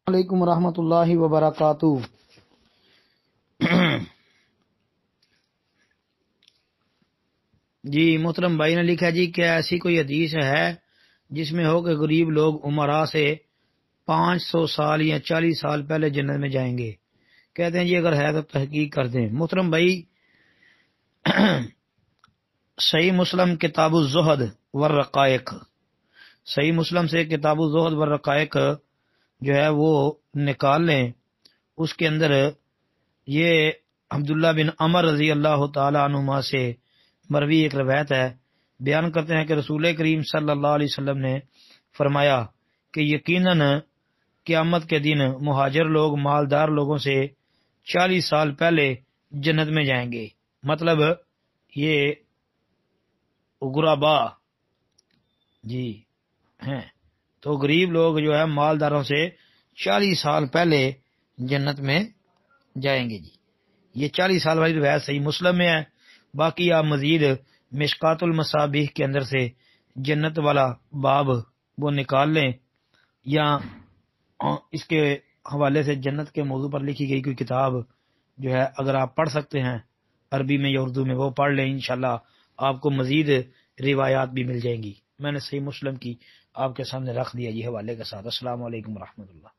علیکم ورحمۃ اللہ وبرکاتہ۔ جی محترم بھائی نے لکھا جی کیا ایسی کوئی حدیث ہے جس میں ہو کہ غریب لوگ عمراء سے 500 سال یا 40 سال پہلے جنت میں جائیں گے؟ کہتے ہیں جی اگر ہے تو تحقیق کر دیں۔ محترم بھائی صحیح مسلم کتاب الزہد والرقائق، صحیح مسلم سے کتاب الزہد والرقائق جو ہے وہ نکال لیں، اس کے اندر یہ عبداللہ بن عمر رضی اللہ تعالی عنہما سے مروی ایک روایت ہے، بیان کرتے ہیں کہ رسول کریم صلی اللہ علیہ وسلم نے فرمایا کہ یقیناً قیامت کے دن مہاجر لوگ مالدار لوگوں سے 40 سال پہلے جنت میں جائیں گے، مطلب یہ غربا جی ہیں، تو غریب لوگ جو ہے مالداروں سے 40 سال پہلے جنت میں جائیں گے جی۔ یہ 40 سال والی روایت صحیح مسلم میں ہے، باقی آپ مزید مشکات المصابیح کے اندر سے جنت والا باب وہ نکال لیں، یا اس کے حوالے سے جنت کے موضوع پر لکھی گئی کوئی کتاب جو ہے اگر آپ پڑھ سکتے ہیں عربی میں یا اردو میں وہ پڑھ لیں، انشاءاللہ آپ کو مزید روایات بھی مل جائیں گی۔ میں نے صحیح مسلم کی آپ کے سامنے رکھ دیا جی حوالے کے ساتھ۔ السلام علیکم ورحمۃ اللہ۔